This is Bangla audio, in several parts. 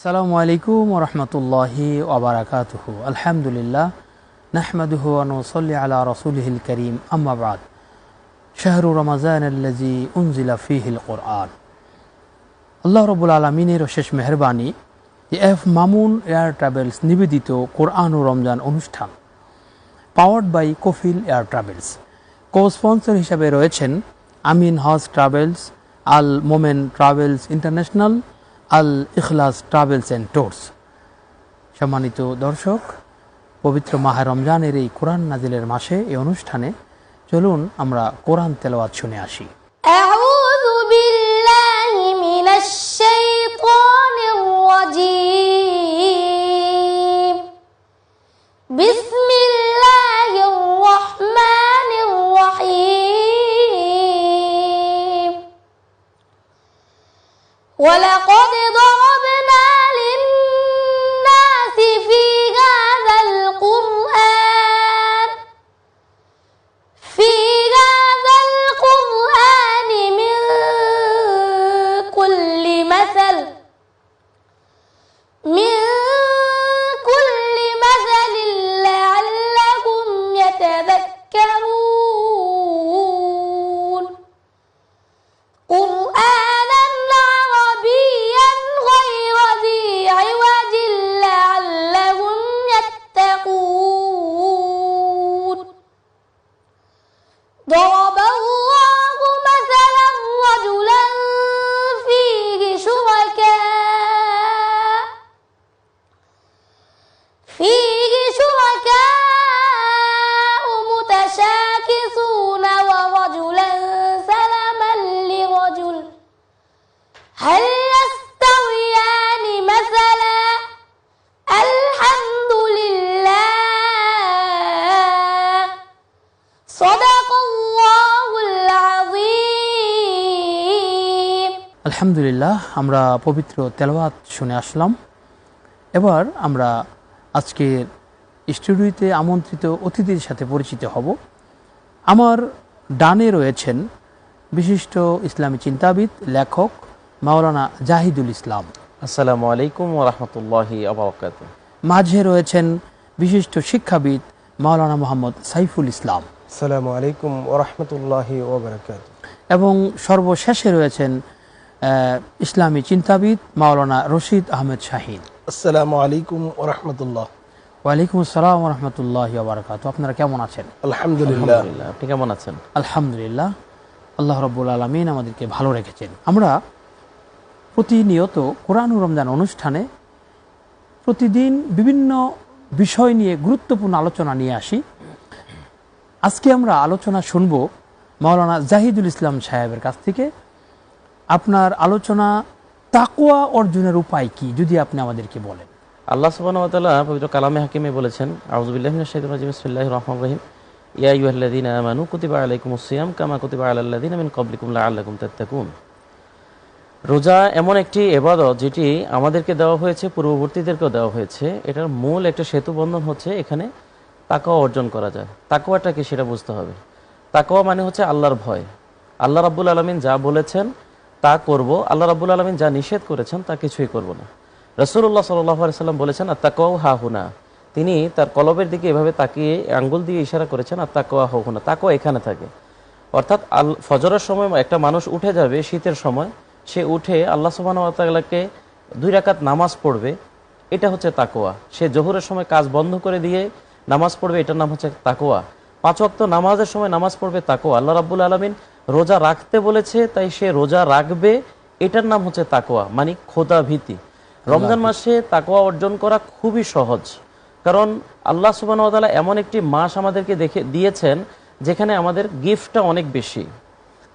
আসসালামু আলাইকুম ওয়া রাহমাতুল্লাহি ওয়া বারাকাতুহু। আলহামদুলিল্লাহ নাহমাদুহু ওয়া নুসাল্লি আলা রাসূলিহিল কারীম, আম্মা বা'দ। শাহরু রমাযানাল্লাযী উনজিলা ফীহিল কুরআন। আল্লাহ রাব্বুল আলামিনের অশেষ মেহেরবানি যে এফ মামুন এয়ার ট্রাভেলস নিবেদিত কোরআন ও রমজান অনুষ্ঠান powered by Kafil air travels. Co sponsor হিসাবে রয়েছেন Amin Hajj travels, Al Momen travels international, Al Ikhlas travels and tours. সম্মানিত দর্শক, পবিত্র মাহে রমজানের এই কোরআন নাজিলের মাসে এই অনুষ্ঠানে চলুন আমরা কোরআন তেলাওয়াত শুনে আসি। আউযু বিল্লাহি মিনাশ শাইতানির রাজীম। বিসমিল্লাহির রাহমানির রাহিম। ওয়ালাকাদ ضربنا للناس في هذا القرآن من كل مثل لعلهم يتذكرون. قرآنا عربيا غير ذي عوج لعلهم يتقون. ضرب الله مثلا رجلا فيه شركاء متشاكسون ورجلا سلما لرجل هل يستويان مثلا الحمد لله صدق الله العظيم. আলহামদুলিল্লাহ, আমরা পবিত্র তেলাওয়াত শুনে আসলাম। এবার আমরা আজকের স্টুডিওতে আমন্ত্রিত অতিথির সাথে পরিচিত হব। আমার ডানে রয়েছেন বিশিষ্ট ইসলামী চিন্তাবিদ, লেখক মাওলানা জাহিদুল ইসলাম। আসসালামু আলাইকুম ওয়া রাহমাতুল্লাহি ওয়া বারাকাতুহু। মাঝে রয়েছেন বিশিষ্ট শিক্ষাবিদ মাওলানা মোহাম্মদ সাইফুল ইসলাম। আসসালামু আলাইকুম ওয়া রাহমাতুল্লাহি ওয়া বারাকাতুহু। এবং সর্বশেষে রয়েছেন ইসলামী চিন্তাবিদ মাওলানা রশিদ আহমেদ শাহিন। আসসালামু আলাইকুম ওয়া রাহমাতুল্লাহ। ওয়ালাইকুম আসসালাম ওয়া রাহমাতুল্লাহি ওয়া বারাকাতুহু। আপনারা কেমন আছেন? আলহামদুলিল্লাহ। আপনি কেমন আছেন? আলহামদুলিল্লাহ, আল্লাহ রাব্বুল আলামিন আমাদেরকে ভালো রেখেছেন। আমরা প্রতিনিয়ত কোরআন ও রমজান অনুষ্ঠানে প্রতিদিন বিভিন্ন বিষয় নিয়ে গুরুত্বপূর্ণ আলোচনা নিয়ে আসি। আজকে আমরা আলোচনা শুনব মাওলানা জাহিদুল ইসলাম সাহেবের কাছ থেকে। আপনার আলোচনা তাকওয়া অর্জনের উপায় কি, যদি আপনি আমাদেরকে বলেন। আল্লাহ সুবহানাহু ওয়া তাআলা পবিত্র কালামে হাকিমে বলেছেন, আউযু বিল্লাহি মিনাশ শাইতানির রাজিম, বিসমিল্লাহির রহমানির রহিম, ইয়া আইয়ুহাল্লাযীনা আমানু কুতিবা আলাইকুমুস সিয়াম কামা কুতিবা আলাল লাযীনা মিন ক্বাবলিকুম লাআল্লাকুম তাত্তাকুন। রোজা এমন একটি ইবাদত যেটি আমাদেরকে দেওয়া হয়েছে, পূর্ববর্তীদেরকেও দেওয়া হয়েছে। এটার মূল একটা সেতু বন্ধন হচ্ছে এখানে তাকওয়া অর্জন করা যায়। তাকওয়াটা কি সেটা বুঝতে হবে। তাকওয়া মানে হচ্ছে আল্লাহর ভয়। আল্লাহ রাব্বুল আলামিন যা বলেছেন তা করব, আল্লাহ রাব্বুল আলামিন যা নিষেধ করেছেন তা কিছুই করব না। রাসূলুল্লাহ সাল্লাল্লাহু আলাইহি সাল্লাম বলেছেন আত-তাকওয়া হাহুনা। তিনি তার কলবের দিকে এভাবে তাকিয়ে আঙ্গুল দিয়ে ইশারা করেছেন আত-তাকওয়া হাহুনা, তাকওয়া এখানে থাকে। অর্থাৎ ফজরের সময় একটা মানুষ উঠে যাবে, শীতের সময় সে উঠে আল্লাহ সুবহানাহু ওয়া তাআলাকে 2 রাকাত নামাজ পড়বে, এটা হচ্ছে তাকওয়া। সে জোহরের সময় কাজ বন্ধ করে দিয়ে নামাজ পড়বে, এটার নাম হচ্ছে তাকওয়া। 5 ওয়াক্ত নামাজের সময় নামাজ পড়বে, তাকওয়া। আল্লাহ রাব্বুল আলামিন রোজা রাখতে বলেছে, তাই সে রোজা রাখবে, এটার নাম হচ্ছে তাকওয়া, মানে খোদা ভীতি। রমজান মাসে তাকওয়া অর্জন করা খুবই সহজ, কারণ আল্লাহ সুবহানাহু ওয়া তাআলা এমন একটি মাস আমাদেরকে দিয়েছেন যেখানে আমাদের গিফটটা অনেক বেশি।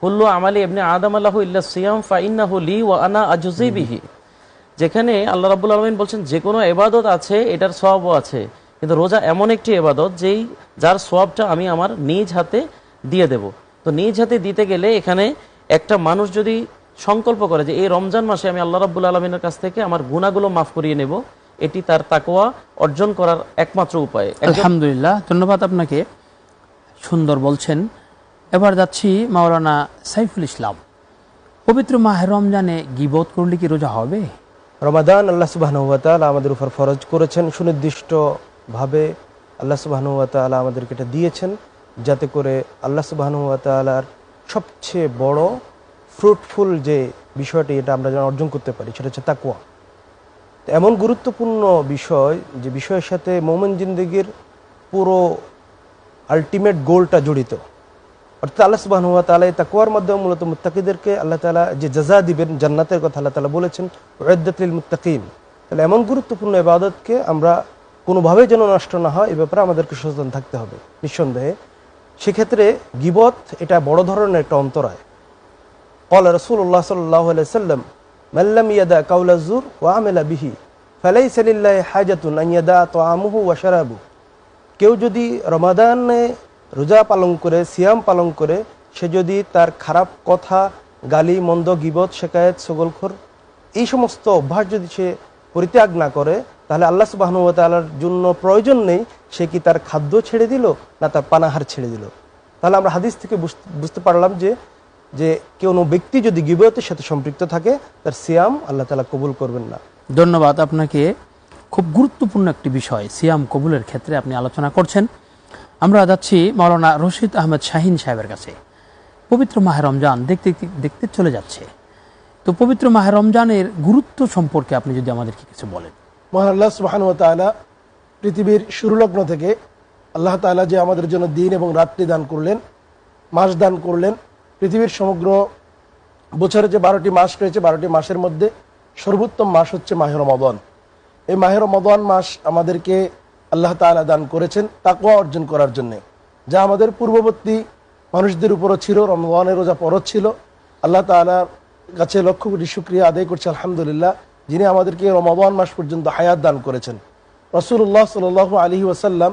কুল্লু আমালি ইবনে আদম লাহু ইল্লা সিয়াম ফাইন্নাহু লি ওয়া আনা আজজি বিহি। যেখানে আল্লাহ রাব্বুল আলামিন বলছেন যে কোনো ইবাদত আছে, এটার সওয়াবও আছে, কিন্তু রোজা এমন একটি ইবাদত যার সওয়াবটা আমি আমার নিজ হাতে দিয়ে দেব। তো নিজ হাতে দিতে গেলে এখানে একটা মানুষ যদি সংকল্প করে যে এই রমজান মাসে আমি আল্লাহ রাব্বুল আলামিনের কাছ থেকে আমার গুনাহগুলো মাফ করিয়ে নেব, এটি তার তাকওয়া অর্জন করার একমাত্র উপায়। আলহামদুলিল্লাহ, ধন্যবাদ আপনাকে, সুন্দর বলছেন। এবার যাচ্ছি মাওলানা সাইফুল ইসলাম। পবিত্র মাহে রমজানে গীবত করলে কি রোজা হবে? রমাদান আল্লাহ সুবহানাহু ওয়া তাআলা আমাদের উপর ফরজ করেছেন, সুনির্দিষ্টভাবে আল্লাহ সুবহানাহু ওয়া তাআলা আমাদেরকে এটা দিয়েছেন যাতে করে আল্লাহ সুবহানাহু ওয়া তাআলার সবচেয়ে বড় ফ্রুটফুল যে বিষয়টি এটা আমরা যেন অর্জন করতে পারি সেটা হচ্ছে তাকওয়া। এমন গুরুত্বপূর্ণ বিষয় যে বিষয়ের সাথে মুমিন জিন্দেগির পুরো আলটিমেট গোলটা জড়িত। অর্থাৎ আল্লাহ সুবহানাহু ওয়া তাআলা এই তাকওয়ার মাধ্যমে মূলত মুত্তাকিদেরকে আল্লাহ তাআলা যে জাযা দিবেন, জান্নাতের কথা আল্লাহ তাআলা বলেছেন, উইদ্দাত লিল মুত্তাকিন। তাহলে এমন গুরুত্বপূর্ণ ইবাদতকে আমরা কোনোভাবেই যেন নষ্ট না হয় এ ব্যাপারে আমাদেরকে সচেতন থাকতে হবে নিঃসন্দেহে। সেক্ষেত্রে গীবত এটা বড় ধরনের একটা অন্তরায়। ক্বালা রাসূলুল্লাহ সাল্লাল্লাহু আলাইহি ওয়াসাল্লাম মান লাম ইয়াদা কাওলা যুর ওয়া আমিলা বিহি ফালাইসা লিল্লাহি হাজাতুন আন ইয়াদা তাআমুহু ওয়া শারাবুহু। কেউ যদি রমাদানে রোজা পালন করে, সিয়াম পালন করে, সে যদি তার খারাপ কথা, গালি মন্দ, গীবত, শিকায়েত, ছগলখোর এই সমস্ত অভ্যাস যদি সে পরিত্যাগ না করে, তাহলে আল্লাহ সুবহানাহু ওয়া তাআলার জন্য প্রয়োজন নেই সে কি তার খাদ্য ছেড়ে দিল না তার পানাহার ছেড়ে দিল। তাহলে আমরা হাদিস থেকে বুঝতে পারলাম যে কোনো ব্যক্তি যদি গীবতের সাথে সম্পৃক্ত থাকে তার সিয়াম আল্লাহ তাআলা কবুল করবেন না। ধন্যবাদ আপনাকে। খুব গুরুত্বপূর্ণ একটি বিষয় সিয়াম কবুলের ক্ষেত্রে আপনি আলোচনা করছেন। আমরা যাচ্ছি মাওলানা রশিদ আহমেদ শাহিন সাহেবের কাছে। পবিত্র মাহে রমজান দেখতে দেখতে চলে যাচ্ছে, তো পবিত্র মাহে রমজানের গুরুত্ব সম্পর্কে আপনি যদি আমাদেরকে কিছু বলেন। মহান আল্লাহ সুবহানাহু ওয়া তাআলা পৃথিবীর শুরুলগ্ন থেকে আল্লাহ তাআলা যে আমাদের জন্য দিন এবং রাত্রি দান করলেন, মাস দান করলেন, পৃথিবীর সমগ্র বছরে যে 12টি মাস রয়েছে 12টি মাসের মধ্যে সর্বোত্তম মাস হচ্ছে মাহে রমাদান। এই মাহে রমাদান মাস আমাদেরকে আল্লাহ তাআলা দান করেছেন তাকওয়া অর্জন করার জন্যে, যা আমাদের পূর্ববর্তী মানুষদের উপরও ছিল। রমজানের রোজা ফরজ ছিল। আল্লাহ তাআলার কাছে লক্ষ কোটি শুকরিয়া আদায় করছে আলহামদুলিল্লাহ, যিনি আমাদেরকে রমাদান মাস পর্যন্ত হায়াত দান করেছেন। রাসূলুল্লাহ সাল্লাল্লাহু আলাইহি ওয়াসাল্লাম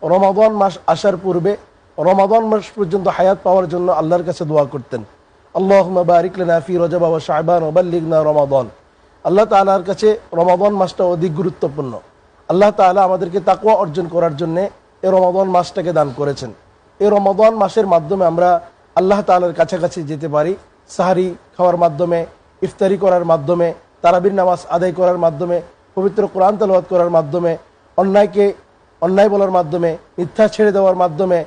রমাদান মাস আসার পূর্বে রমাদান মাস পর্যন্ত হায়াত পাওয়ার জন্য আল্লাহর কাছে দোয়া করতেন, আল্লাহুম্মা বারিক লানা ফি রজব ওয়া শাবান ওয়া বাল্লিগনা রমাদান। আল্লাহ তাআলার কাছে রমাদান মাসটা অধিক গুরুত্বপূর্ণ। আল্লাহ তাআলা আমাদেরকে তাকওয়া অর্জন করার জন্য এই রমাদান মাসটাকে দান করেছেন। এই রমাদান মাসের মাধ্যমে আমরা আল্লাহ তাআলার কাছাকাছি যেতে পারি। সাহারি খাওয়ার মাধ্যমে, ইফতারি করার মাধ্যমে, তারাবির নামাজ আদায় করার মাধ্যমে, পবিত্র কোরআন তেলাওয়াত করার মাধ্যমে, অন্যায়কে অন্যায় বলার মাধ্যমে, মিথ্যা ছেড়ে দেওয়ার মাধ্যমে,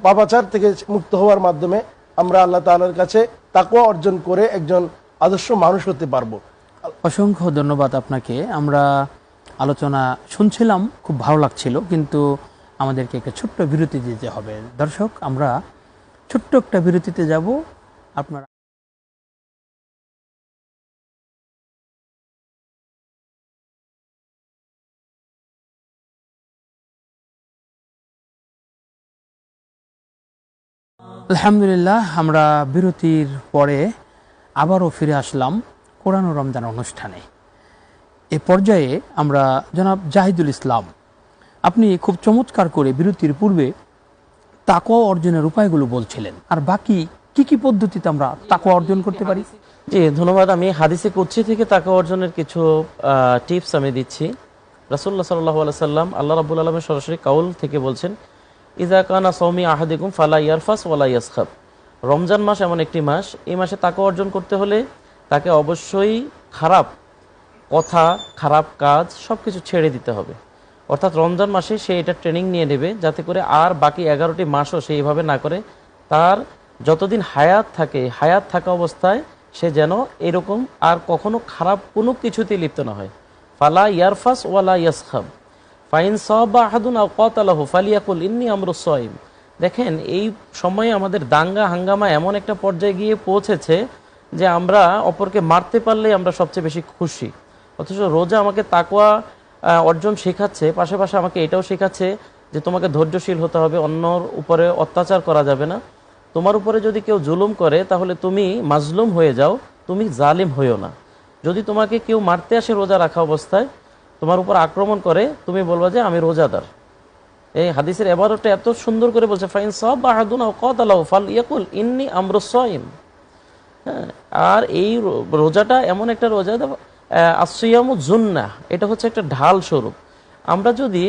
পাপাচার থেকে মুক্ত হওয়ার মাধ্যমে আমরা আল্লাহ তাআলার কাছে তাকওয়া অর্জন করে একজন আদর্শ মানুষ হতে পারবো। অসংখ্য ধন্যবাদ আপনাকে। আমরা আলোচনা শুনছিলাম, খুব ভালো লাগছিল, কিন্তু আমাদেরকে একটা ছোট্ট বিরতি দিতে হবে। দর্শক, আমরা ছোট্ট একটা বিরতিতে যাব। আপনারা আলহামদুলিল্লাহ, আমরা বিরতির পরে আবারও ফিরে আসলাম কোরআন ও রমজান অনুষ্ঠানে। এ পর্যায়ে আমরা জনাব জাহিদুল ইসলাম, আপনি খুব চমৎকার করে বিরতির পূর্বে তাকওয়া অর্জনের উপায়গুলো বলছিলেন, আর বাকি কি কি পদ্ধতিতে আমরা তাকওয়া অর্জন করতে পারি? জি ধন্যবাদ। আমি হাদিসে কুদসি থেকে তাকওয়া অর্জনের কিছু টিপস আমি দিচ্ছি। রাসূলুল্লাহ সাল্লাল্লাহু আলাইহি সাল্লাম আল্লাহ রাব্বুল আলামিন সরাসরি কাউল থেকে বলছেন, ইযা কানা সাওমি আহাদিকুম ফালা ইয়ারফাস ওয়ালা ইয়াসখাব। রমজান মাস এমন একটি মাস, এই মাসে তাকওয়া অর্জন করতে হলে তাকে অবশ্যই খারাপ কথা, খারাপ কাজ সবকিছু ছেড়ে দিতে হবে। অর্থাৎ রমজান মাসে সে এটা ট্রেনিং নিয়ে নেবে যাতে করে আর বাকি 11টি মাসও সে এইভাবে না করে। তার যতদিন হায়াত থাকে, হায়াত থাকা অবস্থায় সে যেন এরকম আর কখনো খারাপ কোনো কিছুতে লিপ্ত না হয়। ফালা ইয়ারফাস ওয়ালা ইয়াসখাব ফাইন সাবা আহাদুন আও কাতালাহু ফালিয়াকুল ইন্নী আমরুস সাইম। দেখেন, এই সময়ে আমাদের দাঙ্গা হাঙ্গামা এমন একটা পর্যায়ে গিয়ে পৌঁছেছে যে আমরা অপরকে মারতে পারলেই আমরা সবচেয়ে বেশি খুশি। অথচ রোজা আমাকে তাকওয়া অর্জন শেখাচ্ছে, পাশাপাশি আমাকে এটাও শেখাচ্ছে যে তোমাকে ধৈর্যশীল হতে হবে, অন্যর উপরে অত্যাচার করা যাবে না। তোমার উপরে যদি কেউ জুলুম করে তাহলে তুমি মাজলুম হয়ে যাও, তুমি জালিম হইও না। যদি তোমাকে কেউ মারতে আসে রোজা রাখা অবস্থায়, তোমার উপর আক্রমণ করে, তুমি বলবা যে আমি রোজাদার। এই হাদিসের এবারটা এত সুন্দর করে বলছে, ফাইন সাবা আহাদুন আও কাতালাহু ফালিয়াকুল ইন্নী আমরুস সাইম। হ্যাঁ, আর এই রোজাটা এমন একটা রোজা, আসিয়ামু জুন্নাহ, এটা হচ্ছে একটা ঢাল স্বরূপ। আমরা যদি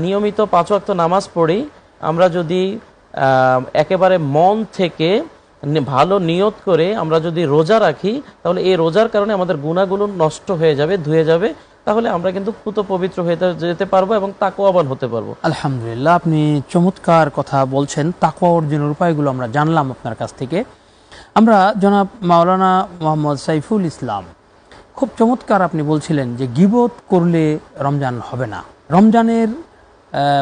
নিয়মিত 5 ওয়াক্ত নামাজ পড়ি, আমরা যদি একেবারে মন থেকে ভালো নিয়ত করে আমরা যদি রোজা রাখি, তাহলে এই রোজার কারণে আমাদের গুনাহগুলো নষ্ট হয়ে যাবে, ধুয়ে যাবে, তাহলে আমরা কিন্তু পুত পবিত্র হয়ে যেতে পারবো এবং তাকওয়াবান হতে পারবো। আলহামদুলিল্লাহ, আপনি চমৎকার কথা বলছেন। তাকওয়া অর্জনের উপায়গুলো আমরা জানলাম আপনার কাছ থেকে। আমরা জনাব মাওলানা মোহাম্মদ সাইফুল ইসলাম, খুব চমৎকার আপনি বলছিলেন যে গীবত করলে রমজান হবে না। রমজানের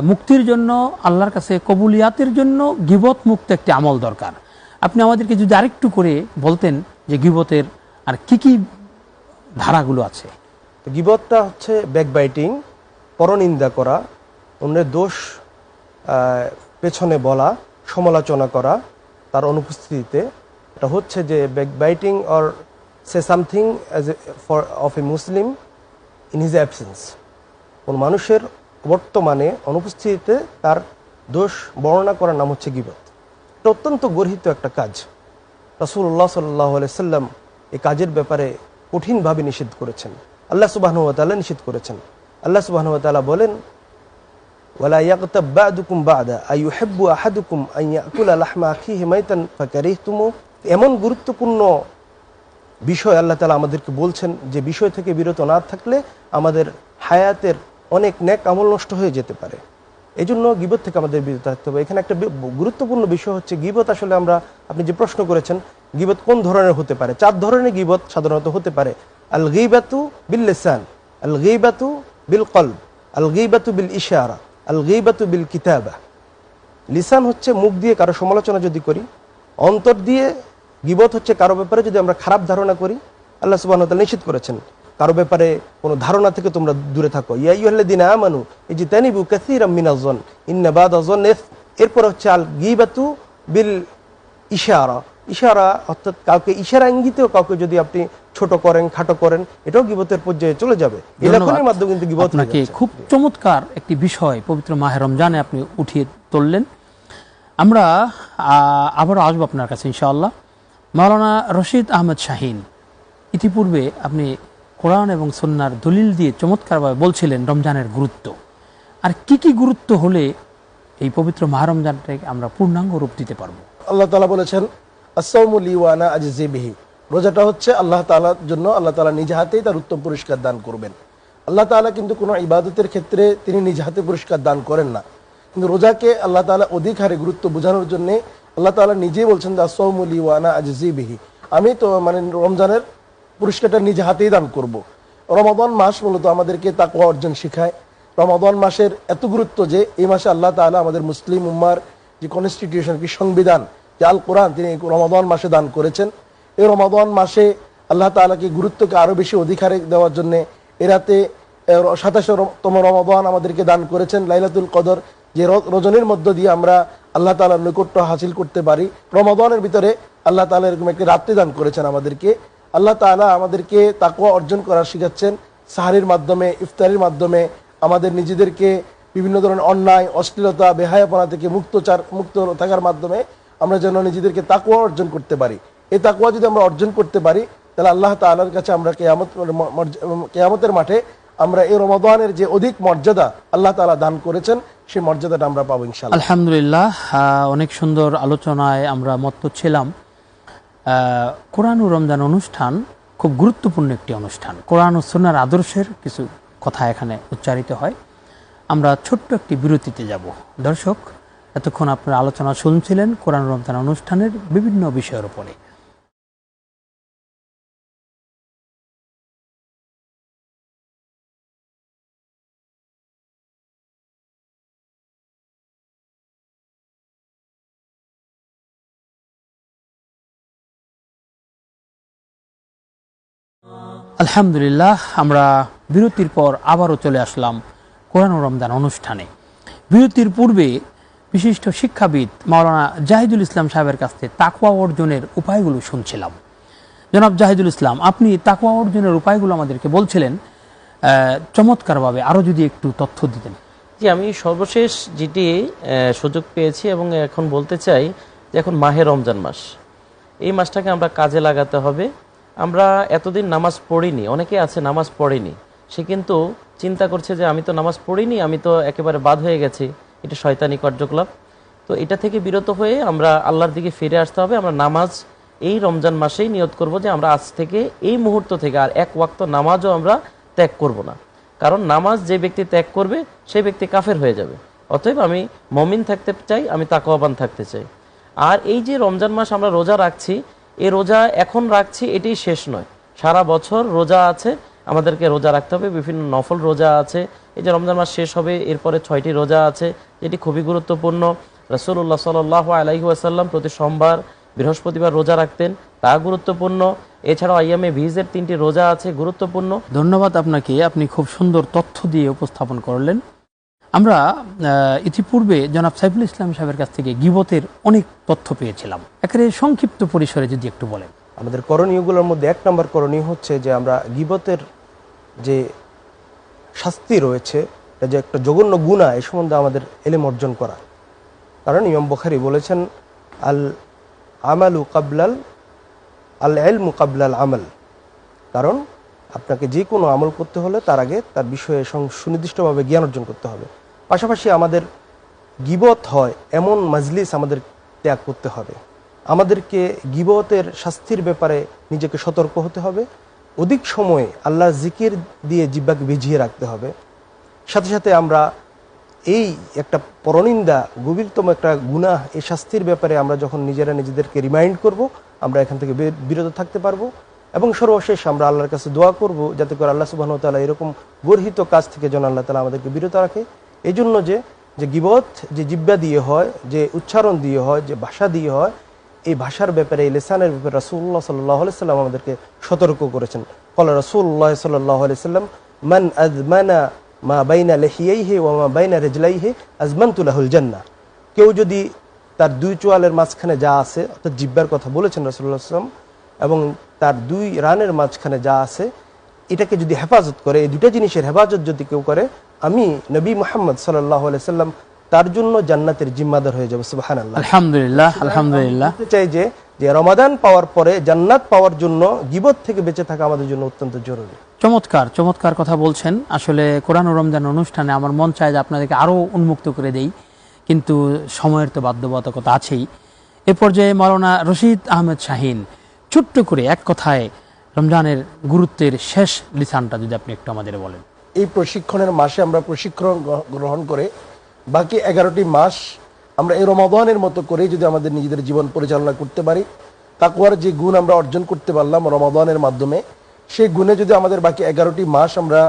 মুক্তির জন্য, আল্লাহর কাছে কবুলিয়াতের জন্য গীবত মুক্ত একটি আমল দরকার। আপনি আমাদেরকে যদি আরেকটু করে বলতেন যে গীবতের আর কি কি ধারাগুলো আছে। গীবতটা হচ্ছে ব্যাকবাইটিং, পরনিন্দা করা, অন্যের দোষ পেছনে বলা, সমালোচনা করা তার অনুপস্থিতিতে। এটা হচ্ছে যে backbiting or say something as for of A Muslim in his absence. কোন মানুষের বর্তমানে অনুপস্থিতিতে তার দোষ বর্ণনা করার নাম হচ্ছে গীবত। এটা অত্যন্ত গর্হিত একটা কাজ। রাসূলুল্লাহ সাল্লাল্লাহু আলাইহি সাল্লাম এই কাজের ব্যাপারে কঠিনভাবে নিষেধ করেছেন। আল্লাহ সুবহানাহু ওয়া তাআলা নিষেধ করেছেন। আল্লাহ সুবহানাহু ওয়া তাআলা বলেন, ওয়ালা ইয়াগতাব বা'দুকুম বা'দা আইয়ুহিব্বু আহাদুকুম আন ইয়াকুলা লাহমা আখিহি মাইতান ফাকারিহতুমু। এমন গুরুত্বপূর্ণ বিষয় আল্লাহ তাআলা আমাদেরকে বলছেন যে বিষয় থেকে বিরত না থাকলে আমাদের হায়াতের অনেক নেক আমল নষ্ট হয়ে যেতে পারে। এই জন্য গীবত থেকে আমাদের বিরত থাকতে হবে। এখানে একটা গুরুত্বপূর্ণ বিষয় হচ্ছে গীবত আসলে আপনি যে প্রশ্ন করেছেন গীবত কোন ধরনের হতে পারে। 4 ধরনের গীবত সাধারণত হতে পারে। আল গীবাতু বিল লিসান, আল গীবাতু বিল কলব, আল গীবাতু বিল ইশারা, আল গীবাতু বিল কিতাবা। লিসান হচ্ছে মুখ দিয়ে কারো সমালোচনা যদি করি, অন্তর দিয়ে গীবত হচ্ছে কারো ব্যাপারে যদি আমরা খারাপ ধারণা করি। আল্লাহ সুবহানাহু ওয়া তাআলা নিষেধ করেছেন কারো ব্যাপারে কোনো ধারণা থেকে তোমরা দূরে থাকো। ইয়া আইয়ুহাল্লাযীনা আমানু ইজতানিবু কাসীরাম মিনাজ-যন ইন্না বা'দা-য-যন্নি ইসম। এরপর হচ্ছে আল গীবাতু বিল ইশারা। ইশারা অর্থাৎ কাউকে ইশারা ইঙ্গিতেও কাউকে যদি আপনি ছোট করেন, খাটো করেন, এটাও গীবতের পর্যায়ে চলে যাবে। এই লেখনের মাধ্যমে কিন্তু গীবত আপনাকে খুব চমৎকার একটি বিষয় পবিত্র মাহে রমজানে আপনি উঠিয়ে তুললেন। আমরা আবারও আসবো আপনার কাছে ইনশাআল্লাহ। মাওলানা রশিদ আহমদ শাহিন, ইতিপূর্বে আপনি কোরআন এবং সুন্নাহর দলিল দিয়ে চমৎকারভাবে বলছিলেন রমজানের গুরুত্ব। আর কি কি গুরুত্ব হলে এই পবিত্র মাহে রমজানটাকে আমরা পূর্ণাঙ্গ রূপ দিতে পারবো? আল্লাহ তাআলা বলেছেন আস-সাওমু লি ওয়া আনা আজজি বিহি। রোজাটা হচ্ছে আল্লাহ তাআলার জন্য, আল্লাহ তাআলা নিজ হাতেই তার উত্তম পুরস্কার দান করবেন। আল্লাহ তাআলা কিন্তু কোনো ইবাদতের ক্ষেত্রে তিনি নিজ হাতে পুরস্কার দান করেন না, কিন্তু রোজাকে আল্লাহ তাআলা অধিক হারে গুরুত্ব বোঝানোর জন্য আল্লাহ তাআলা নিজেই বলছেন যে আস-সাওমু লি ওয়া আনা আজজি বিহি, আমি তো রমজানের পুরস্কারটা নিজ হাতেই দান করব। রমাদান মাস মূলত আমাদেরকে তাকওয়া অর্জন শেখায়। রমাদান মাসের এত গুরুত্ব যে এই মাসে আল্লাহ তাআলা আমাদের মুসলিম উম্মার যে কনস্টিটিউশন, কি সংবিধান, যে আল কোরআন, তিনি রমাদান মাসে দান করেছেন। এই রমাদান মাসে আল্লাহ তাআলাকে গুরুত্বকে আরো বেশি অধিকারে দেওয়ার জন্য এরাতে 27তম রমাদান আমাদেরকে দান করেছেন লাইলাতুল কদর, যে রজনীর মধ্য দিয়ে আমরা আল্লাহ তাআলার নৈকট্য হাসিল করতে পারি। রমাদানের ভিতরে আল্লাহ তাআলা এরকম একটি রাত্রি দান করেছেন আমাদেরকে। আল্লাহ তাআলা আমাদেরকে তাকওয়া অর্জন করা শিখাচ্ছেন সাহারির মাধ্যমে, ইফতারির মাধ্যমে, আমাদের নিজেদেরকে বিভিন্ন ধরনের অন্যায়, অশ্লীলতা, বেহায়াপনা থেকে মুক্ত থাকার মাধ্যমে আমরা যেন নিজেদেরকে তাকওয়া অর্জন করতে পারি। এই তাকওয়া যদি আমরা অর্জন করতে পারি তাহলে আল্লাহ তাআলার কাছে আমরা কিয়ামতের মাঠে আমরা এই রমাদানের যে অধিক মর্যাদা আল্লাহ তাআলা দান করেছেন সেই মর্যাদাটা আমরা পাবো ইনশাআল্লাহ। আলহামদুলিল্লাহ, অনেক সুন্দর আলোচনায় আমরা মত্ত ছিলাম। কোরআন ও রমজান অনুষ্ঠান খুব গুরুত্বপূর্ণ একটি অনুষ্ঠান। কোরআন ও সুন্নাহর আদর্শের কিছু কথা এখানে উচ্চারিত হয়। আমরা ছোট্ট একটি বিরতিতে যাব। দর্শক, এতক্ষণ আপনারা আলোচনা শুনছিলেন কোরআন রমজান অনুষ্ঠানের বিভিন্ন বিষয়ের উপরে। আলহামদুলিল্লাহ, আমরা বিরতির পর আবারও চলে আসলাম কোরআন ও রমজান অনুষ্ঠানে। বিরতির পূর্বে বিশিষ্ট শিক্ষাবিদ মাওলানা জাহিদুল ইসলাম সাহেবের কাছ থেকে তাকওয়া অর্জনের উপায়গুলো শুনছিলাম। জনাব জাহিদুল ইসলাম, আপনি তাকওয়া অর্জনের উপায়গুলো আমাদেরকে বলছিলেন চমৎকারভাবে, আরও যদি একটু তথ্য দিতেন। জি, আমি সর্বশেষ যেটি সুযোগ পেয়েছি এবং এখন বলতে চাই যে এখন মাহে রমজান মাস, এই মাসটাকে আমরা কাজে লাগাতে হবে। আমরা এতদিন নামাজ পড়িনি, অনেকে আছে নামাজ পড়েনি, সে কিন্তু চিন্তা করছে যে আমি তো নামাজ পড়িনি, আমি তো একেবারে বাদ হয়ে গেছি, এটা শয়তানি কার্যকলাপ। তো এটা থেকে বিরত হয়ে আমরা আল্লাহর দিকে ফিরে আসতে হবে। আমরা নামাজ এই রমজান মাসেই নিয়ত করব যে আমরা আজ থেকে এই মুহূর্ত থেকে আর এক ওয়াক্ত নামাজও আমরা ত্যাগ করব না, কারণ নামাজ যে ব্যক্তি ত্যাগ করবে সেই ব্যক্তি কাফের হয়ে যাবে। অতএব আমি মুমিন থাকতে চাই, আমি তাকওয়াবান থাকতে চাই। আর এই যে রমজান মাস আমরা রোজা রাখছি, এই রোজা এখন রাখছি এটাই শেষ নয়, সারা বছর রোজা আছে, আমাদেরকে রোজা রাখতে হবে। বিভিন্ন নফল রোজা আছে, এই যে রমজান মাস শেষ হবে এরপরে 6টি রোজা আছে, যেটি খুবই গুরুত্বপূর্ণ। রাসূলুল্লাহ সাল্লাল্লাহু আলাইহি ওয়াসাল্লাম প্রতি সোমবার বৃহস্পতিবার রোজা রাখতেন, তা গুরুত্বপূর্ণ। এছাড়াও আইয়ামে ভিজের 3টি রোজা আছে, গুরুত্বপূর্ণ। ধন্যবাদ আপনাকে, আপনি খুব সুন্দর তথ্য দিয়ে উপস্থাপন করলেন। আমরা ইতিপূর্বে জনাব সাইফুল ইসলাম সাহেবের কাছ থেকে গীবতের অনেক তথ্য পেয়েছিলাম, একেবারে সংক্ষিপ্ত পরিসরে যদি একটু বলেন। আমাদের করণীয়গুলোর মধ্যে 1 নম্বর করণীয় হচ্ছে যে আমরা গীবতের যে শাস্তি রয়েছে, এটা যে একটা জঘন্য গুনাহ, এই সম্বন্ধে আমাদের ইলম অর্জন করা। কারণ ইমাম বুখারী বলেছেন আল আমালু কাবলাল আল ইলমু কাবলাল আমল, কারণ আপনাকে যে কোনো আমল করতে হলে তার আগে তার বিষয়ে সুনির্দিষ্টভাবে জ্ঞান অর্জন করতে হবে। পাশাপাশি আমাদের গীবত হয় এমন মাজলিস আমাদের ত্যাগ করতে হবে। আমাদেরকে গীবতের শাস্তির ব্যাপারে নিজেকে সতর্ক হতে হবে। অধিক সময় আল্লাহর জিকির দিয়ে জিহ্বাকে ভিজিয়ে রাখতে হবে। সাথে সাথে আমরা এই একটা পরনিন্দা, গভীরতম একটা গুনাহ, এই শাস্তির ব্যাপারে আমরা যখন নিজেরা নিজেদেরকে রিমাইন্ড করব, আমরা এখান থেকে বিরত থাকতে পারবো। এবং সর্বশেষ আমরা আল্লাহর কাছে দোয়া করব যাতে করে আল্লাহ সুবহানাহু ওয়া তাআলা এরকম গর্হিত কাজ থেকে যেন আল্লাহ তাআলা আমাদেরকে বিরত রাখে। এই জন্য যে গীবত যে জিহ্বা দিয়ে হয়, যে উচ্চারণ দিয়ে হয়, যে ভাষা দিয়ে হয়, এই ভাষার ব্যাপারে, এই লিসানের ব্যাপারে রাসূলুল্লাহ সাল্লাল্লাহু আলাইহি সাল্লাম আমাদেরকে সতর্ক করেছেন। ক্বালা রাসূলুল্লাহ সাল্লাল্লাহু আলাইহি সাল্লাম মান আযমানা মা বাইনা লিহিয়াইহি ওয়া মা বাইনা রিজলাইহি আযমানতু লাহুল জান্নাহ। কেউ যদি তার 2 চোয়ালের মাঝখানে যা আছে, অর্থাৎ জিহ্বার কথা বলেছেন রাসূলুল্লাহ সাল্লাল্লাহু আলাইহি সাল্লাম, এবং তার 2 রানের মাঝখানে যা আছে, এটাকে যদি হেফাজত করে, এই 2টা জিনিসের হেফাজত যদি কেউ করে, আমি নবী মুহাম্মদ সাল্লাল্লাহু আলাইহি সাল্লাম তার জন্য জান্নাতের জিম্মাদার হয়ে যাব। সুবহানাল্লাহ, আলহামদুলিল্লাহ, আলহামদুলিল্লাহ। চাই যে রমাদান পাওয়ার পরে জান্নাত পাওয়ার জন্য গীবত থেকে বেঁচে থাকা আমাদের জন্য অত্যন্ত জরুরি। চমৎকার চমৎকার কথা বলছেন। আসলে কোরআন ও রমজান অনুষ্ঠানে আমার মন চায় যে আপনাদেরকে আরও উন্মুক্ত করে দেই, কিন্তু সময়ের তো বাধ্যবাধকতা আছেই। এ পর্যায়ে মাওলানা রশিদ আহমেদ শাহীন ছোট্ট করে এক কথায় রমজানের গুরুত্বের শেষ লিসানটা যদি আপনি একটু আমাদের বলেন। এই প্রশিক্ষণের মাসে আমরা প্রশিক্ষণ গ্রহণ করে বাকি 11টি মাস আমরা এই রমাদানের মতো করে যদি আমাদের নিজেদের জীবন পরিচালনা করতে পারি, তাকওয়ার যে গুণ আমরা অর্জন করতে পারলাম রমাদানের মাধ্যমে, সেই গুণে যদি আমাদের বাকি 11টি মাস আমরা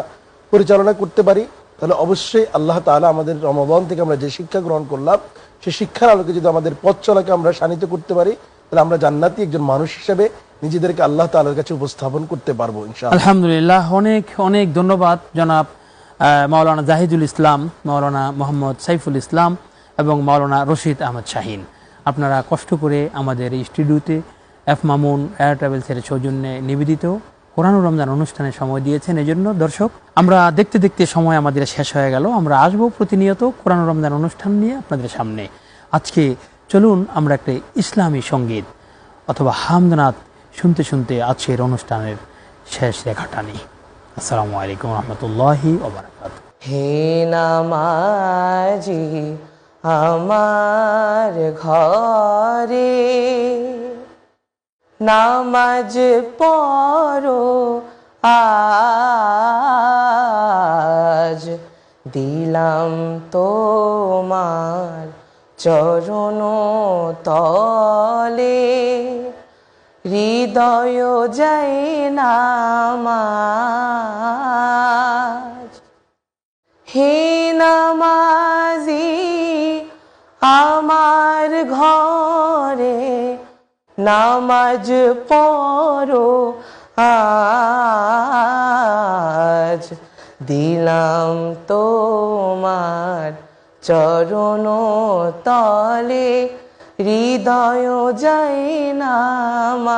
পরিচালনা করতে পারি, তাহলে অবশ্যই আল্লাহ তাআলা আমাদের রমাদান থেকে আমরা যে শিক্ষা গ্রহণ করলাম, সেই শিক্ষার আলোকে যদি আমাদের পথ চলাকে আমরা শানিত করতে পারি, তাহলে আমরা জান্নাতি একজন মানুষ হিসেবে নিজেদেরকে আল্লাহ তাআলার কাছে উপস্থাপন করতে পারবো ইনশাআল্লাহ। আলহামদুলিল্লাহ, অনেক অনেক ধন্যবাদ জনাব মাওলানা জাহিদুল ইসলাম, মাওলানা মোহাম্মদ সাইফুল ইসলাম এবং মাওলানা রশিদ আহমদ শাহীন। আপনারা কষ্ট করে আমাদের এই স্টুডিওতে এফ মামুন এয়ার ট্রাভেলসের সৌজন্যে নিবেদিত কোরআন ও রমজান অনুষ্ঠানে সময় দিয়েছেন। এজন্য দর্শক, আমরা দেখতে দেখতে সময় আমাদের শেষ হয়ে গেল। আমরা আসবো প্রতিনিয়ত কোরআন ও রমজান অনুষ্ঠান নিয়ে আপনাদের সামনে। আজকে চলুন আমরা একটা ইসলামী সঙ্গীত অথবা হামদনাথ শুনতে শুনতে আজকের অনুষ্ঠানের শেষ রেখাটা নিই। আসসালামু আলাইকুম রহমতুল্লাহি ওয়া বারাকাতুহু। হে নামাজি আমার ঘরে নামাজ পড়ো আজ, দিলাম তোমার চরণ তলে হৃদয় যায় নামাজ। হে নামাজি আমার ঘরে নামাজ পড়ো আজ, দিলাম তোমার চরণ তলে হৃদয় যায় নামাজ।